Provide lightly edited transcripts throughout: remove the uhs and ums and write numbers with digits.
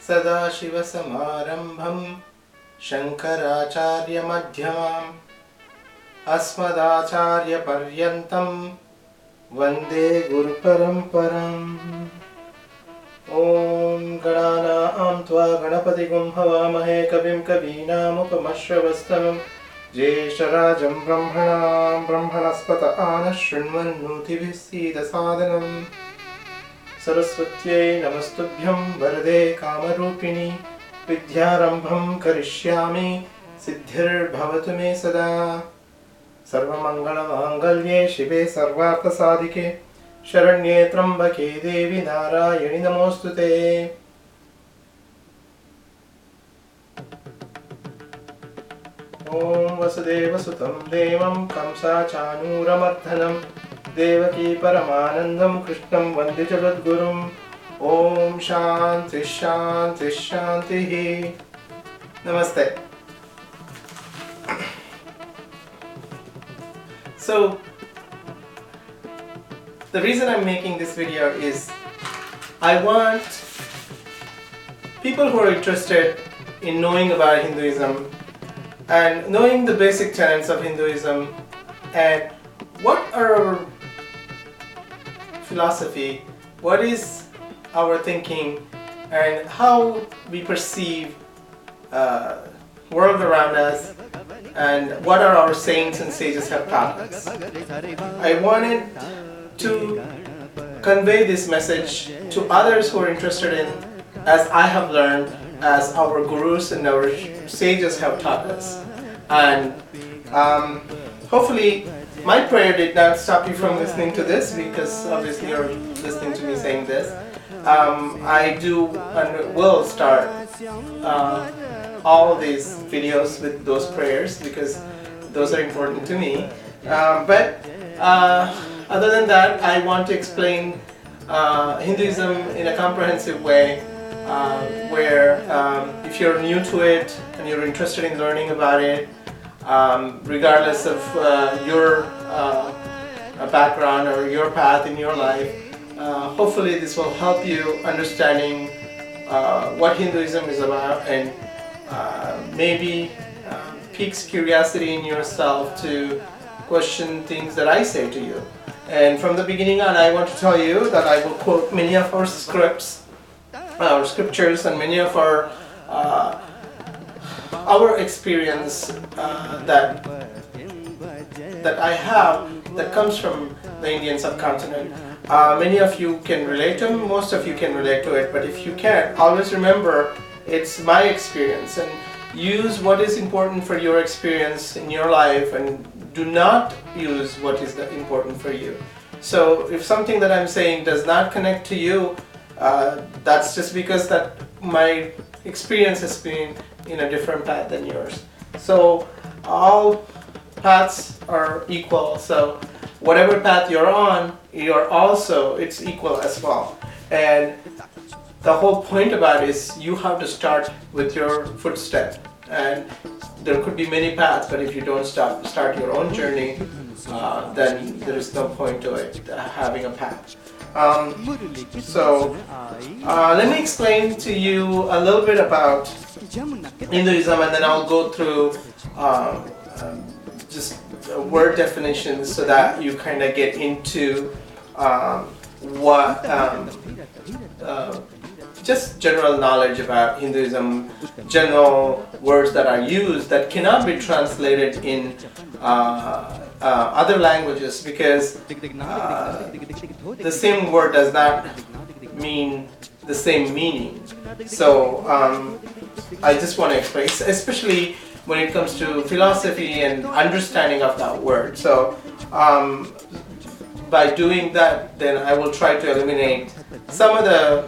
सदाशिवसमारम्भं शङ्कराचार्यमध्यमाम् अस्मदाचार्यपर्यन्तं वन्दे गुरुपरम्पराम्। ॐ गणानां त्वा गणपतिगुं हवामहे कविं कवीनामुपमश्रवस्तमम् ज्येष्ठराजं ब्रह्मणस्पत आनः शृण्वन्नोतिभिः सीदसादनम्। सरस्वत्यै नमस्तुभ्यं वरदे कामरूपिणि विद्यारम्भं करिष्यामि सिद्धिर्भवतु मे सदा। सर्वमङ्गलमाङ्गल्ये शिवे सर्वार्थसाधिके शरण्ये त्र्यम्बके देवी नारायणि नमोऽस्तुते। ॐ वसुदेवसुतं देवं कंसाचानूरमर्दनं देवकी परमानन्दं कृष्णं वन्दे जगद्गुरुम्। ॐ शान्ति शान्ति शान्तिः। Namaste. So, the reason I'm making this video is I want people who are interested in knowing about Hinduism and knowing the basic tenets of Hinduism and what are our philosophy, what is our thinking, and how we perceive world around us, and what are our saints and sages have taught us. I wanted to convey this message to others who are interested in, as I have learned, as our gurus and our sages have taught us. And hopefully my prayer did not stop you from listening to this, because obviously you're listening to me saying this. I do and will start all these videos with those prayers, because those are important to me. But other than that, I want to explain Hinduism in a comprehensive way, where if you're new to it and you're interested in learning about it, regardless of your background or your path in your life, hopefully this will help you understanding what Hinduism is about, and maybe piques curiosity in yourself to question things that I say to you. And from the beginning on, I want to tell you that I will quote many of our scriptures and many of our experience that I have that comes from the Indian subcontinent. Many of you can relate to them, most of you can relate to it, but if you can't, always remember it's my experience, and use what is important for your experience in your life, and do not use what is important for you. So if something that I'm saying does not connect to you, that's just because that my experience has been in a different path than yours. So all paths are equal, so whatever path you're on, it's equal as well. And the whole point about it is you have to start with your footstep, and there could be many paths, but if you don't start your own journey, then there is no point to it having a path. Let me explain to you a little bit about Hinduism, and then I'll go through just word definitions so that you kind of get into just general knowledge about Hinduism, general words that are used that cannot be translated in other languages, because the same word does not mean the same meaning. So I just want to explain, especially when it comes to philosophy and understanding of that word. So by doing that, then I will try to eliminate some of the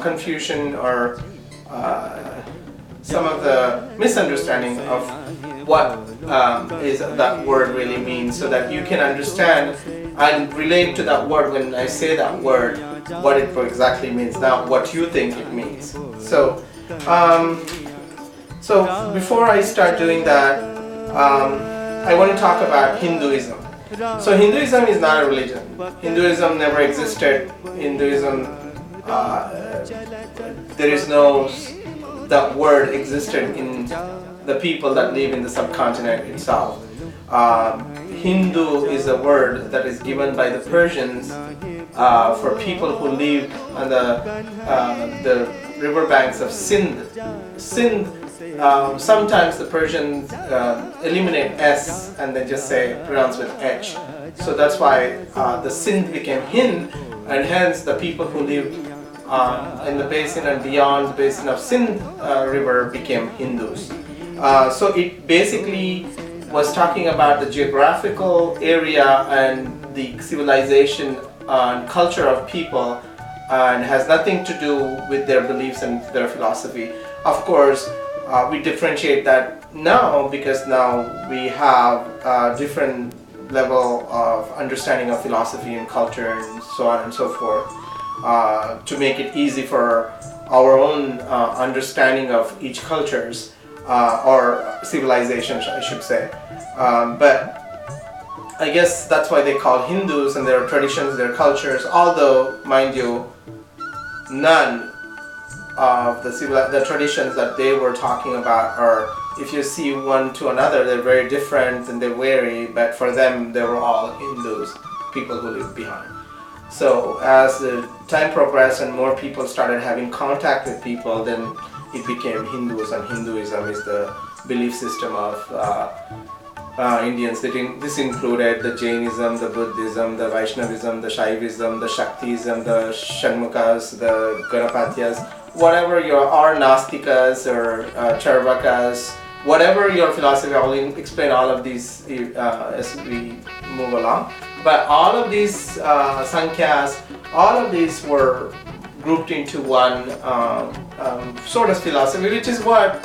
confusion or some of the misunderstanding of what is that word really means, so that you can understand and relate to that word when I say that word, what it exactly means, not what you think it means. So before I start doing that, I want to talk about Hinduism. So Hinduism is not a religion. Hinduism never existed. Hinduism, there is no that word existed in the people that live in the subcontinent itself. Hindu is a word that is given by the Persians for people who live on the riverbanks of Sindh. Sindh, sometimes the Persians eliminate S and then just say pronounce with H. So that's why the Sindh became Hind, and hence the people who live in the basin and beyond the basin of Sindh river became Hindus. So it basically was talking about the geographical area and the civilization and culture of people, and has nothing to do with their beliefs and their philosophy. Of course, we differentiate that now because now we have a different level of understanding of philosophy and culture and so on and so forth, to make it easy for our own understanding of each cultures or civilizations, I should say. But I guess that's why they call Hindus and their traditions, their cultures, although, mind you, none of the traditions that they were talking about are, if you see one to another, they're very different and they vary, but for them, they were all Hindus, people who lived behind. So as the time progressed and more people started having contact with people, then it became Hindus, and Hinduism is the belief system of Indians. This included the Jainism, the Buddhism, the Vaishnavism, the Shaivism, the Shaktism, the Shanmukas, the Ganapatyas, whatever your are Nastikas or Charvakas, whatever your philosophy. I will explain all of these as we move along. But all of these Sankhya's, all of these were grouped into one sort of philosophy, which is what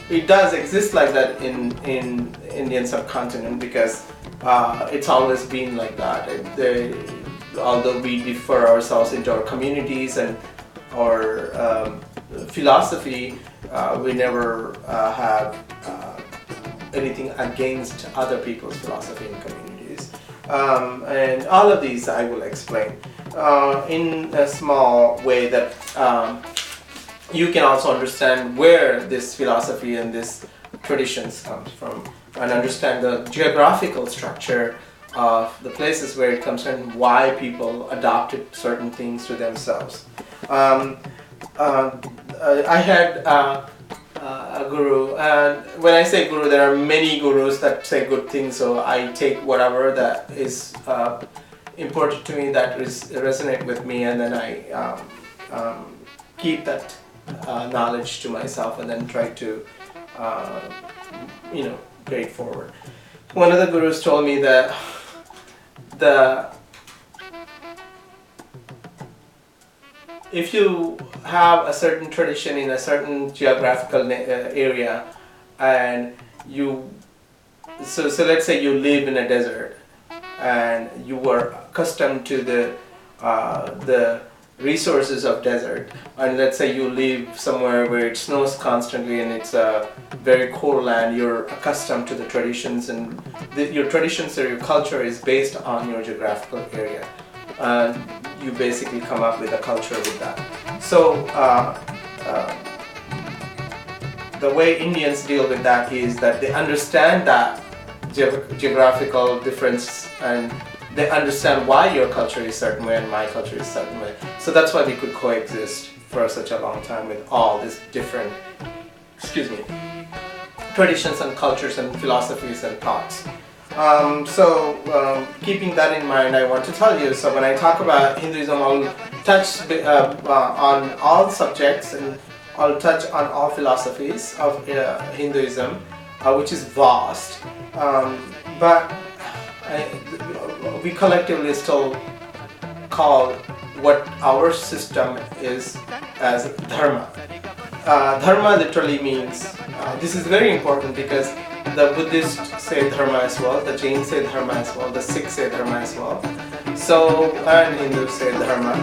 it does exist like that in Indian subcontinent, because it's always been like that. Although we differ ourselves into our communities and our philosophy, we never have anything against other people's philosophy and communities. And all of these I will explain in a small way that you can also understand where this philosophy and this traditions comes from, and understand the geographical structure of the places where it comes from and why people adopted certain things to themselves. I had a guru, and when I say guru, there are many gurus that say good things, so I take whatever that is important to me, that resonate with me, and then I keep that knowledge to myself and then try to pay it forward. One of the gurus told me that if you have a certain tradition in a certain geographical area, and so let's say you live in a desert and you were accustomed to the resources of desert, and let's say you live somewhere where it snows constantly and it's a very cold land, you're accustomed to the traditions, and your traditions or your culture is based on your geographical area, and you basically come up with a culture with that. So the way Indians deal with that is that they understand that geographical difference, and they understand why your culture is certain way and my culture is certain way. So that's why we could coexist for such a long time with all these different, traditions and cultures and philosophies and thoughts. Keeping that in mind, I want to tell you, so when I talk about Hinduism, I'll touch on all subjects, and I'll touch on all philosophies of Hinduism, which is vast, but we collectively still call what our system is as dharma. Dharma literally means, this is very important because the Buddhists say dharma as well, the Jains say dharma as well, the Sikhs say dharma as well, so, and Hindus say dharma.